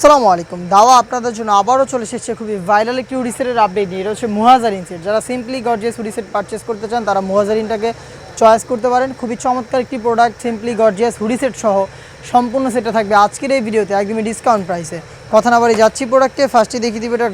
আসসালামু আলাইকুম। দাওয়া আপনাদের জন্য আবারও চলে এসেছে খুবই ভাইরাল একটি হুডি সেটের আপডেট নিয়ে। এটা হচ্ছে মুহাজারিন সেট। যারা simply gorgeous hoodie set purchase করতে চান তারা মুহাজারিনটাকে চয়েস করতে পারেন। খুবই চমৎকার একটি product, simply gorgeous hoodie set সহ সম্পূর্ণ সেটটা থাকবে আজকের এই ভিডিওতে একদমই ডিসকাউন্ট প্রাইসে। কথা না বাড়ি যাচ্ছি প্রোডাক্টে। ফার্স্টে দেখিয়ে দিবে এটা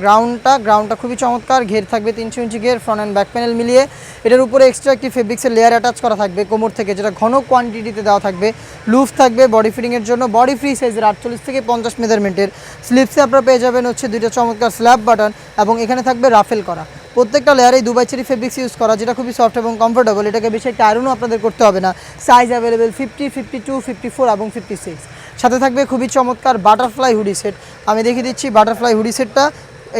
গ্রাউন্ডটা খুবই চমৎকার। ঘের থাকবে 300 ইঞ্চি ঘের, ফ্রন্ট অ্যান্ড ব্যাক প্যানেল মিলিয়ে। এটার উপরে এক্সট্রা একটি ফেব্রিক্সের লেয়ার অ্যাটাচ করা থাকবে কোমর থেকে, যেটা ঘন কোয়ান্টিটিতে দেওয়া থাকবে। লুফ থাকবে বডি ফিটিংয়ের জন্য, বডি ফ্রি সাইজের 48 থেকে 50 মেজারমেন্টের। স্লিপসে আপনারা পেয়ে যাবেন হচ্ছে দুইটা চমৎকার স্ল্যাব বাটন এবং এখানে থাকবে রাফেল করা। প্রত্যেকটা লেয়ারেই দুবাই চেরি ফেব্রিক্স ইউজ করা, যেটা খুবই সফট এবং কমফোর্টেবল। এটাকে বেশি একটা আয়রনও আপনাদের করতে হবে না। সাইজ অ্যাভেলেবেল 50, 52, 54 এবং 56। সাথে থাকবে খুবই চমৎকার বাটারফ্লাই হুডি সেট। আমি দেখিয়ে দিচ্ছি বাটারফ্লাই হুডি সেটটা।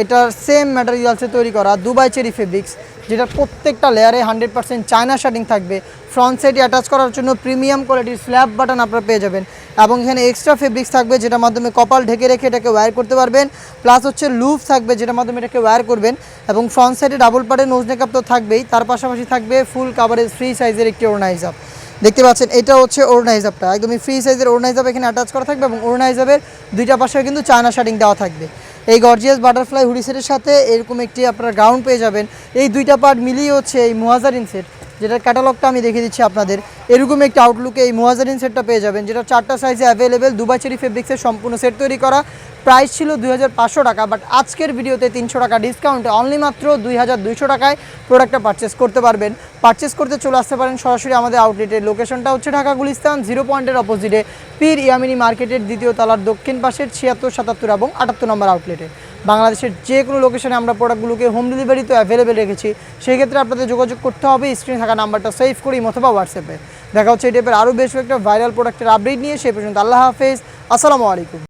এটার সেম ম্যাটেরিয়ালসে তৈরি করা দুবাই চেরি ফেব্রিক্স, যেটা প্রত্যেকটা লেয়ারে 100% চায়না শার্টিং থাকবে। ফ্রন্ট সাইডে অ্যাটাচ করার জন্য প্রিমিয়াম কোয়ালিটির স্ল্যাব বাটন আপনারা পেয়ে যাবেন এবং এখানে এক্সট্রা ফেব্রিক্স থাকবে, যেটার মাধ্যমে কপাল ঢেকে রেখে এটাকে ওয়্যার করতে পারবেন। প্লাস হচ্ছে লুফ থাকবে, যেটার মাধ্যমে এটাকে ওয়্যার করবেন। এবং ফ্রন্ট সাইডে ডাবল পার্টের নোজ নেকআপ তো থাকবেই, তার পাশাপাশি থাকবে ফুল কাভারেজ ফ্রি সাইজের একটি ওড়না হিসাব। দেখতে পাচ্ছেন এটা হচ্ছে ওড়না হিসাবটা, একদমই ফ্রি সাইজের ওড়না হিসাব এখানে অ্যাটাচ করা থাকবে এবং ওড়না হিসাবের দুইটা পাশে কিন্তু চায়না শার্টিং দেওয়া থাকবে। এই গর্জিয়াস বাটারফ্লাই হুডি সেটের সাথে এরকম একটি আপনারা গ্রাউন্ড পেয়ে যাবেন। এই দুইটা পার্ট মিলিয়ে হচ্ছে এই মুহাজারিন সেট, যেটার ক্যাটালগটা আমি দেখিয়ে দিচ্ছি আপনাদের। এরকম একটি আউটলুকে এই মুহাজারিন সেটটা পেয়ে যাবেন, যেটা 4টা সাইজে অ্যাভেলেবেল। দুবাই চেরি ফেব্রিক্সের সম্পূর্ণ সেট তৈরি করা। প্রাইস ছিল 2500 টাকা, বাট আজকের ভিডিওতে 300 টাকা ডিসকাউন্টে অনলি মাত্র 2200 টাকায় প্রোডাক্টটা পারচেস করতে পারবেন। পারচেস করতে চলে আসতে পারেন সরাসরি আমাদের আউটলেটের। লোকেশনটা হচ্ছে ঢাকা গুলিস্তান 0 পয়েন্টের অপোজিটে পীর ইয়ামিনী মার্কেটের দ্বিতীয় তলার দক্ষিণ পাশের 76, 77 এবং 78 নম্বর আউটলেটে। বাংলাদেশের যে কোনো লোকেশনে আমরা প্রোডাক্টগুলোকে হোম ডেলিভারি তো অ্যাভেলেবেল রেখেছি। সেই ক্ষেত্রে আপনাদের যোগাযোগ করতে হবে স্ক্রিনে থাকা নাম্বারটা সেভ করি অথবা হোয়াটসঅ্যাপে। দেখা হচ্ছে এই টাইপের আরও বেশ একটা ভাইরাল প্রোডাক্টের আপডেট নিয়ে। সেই পর্যন্ত আল্লাহ হাফেজ, আসসালামু আলাইকুম।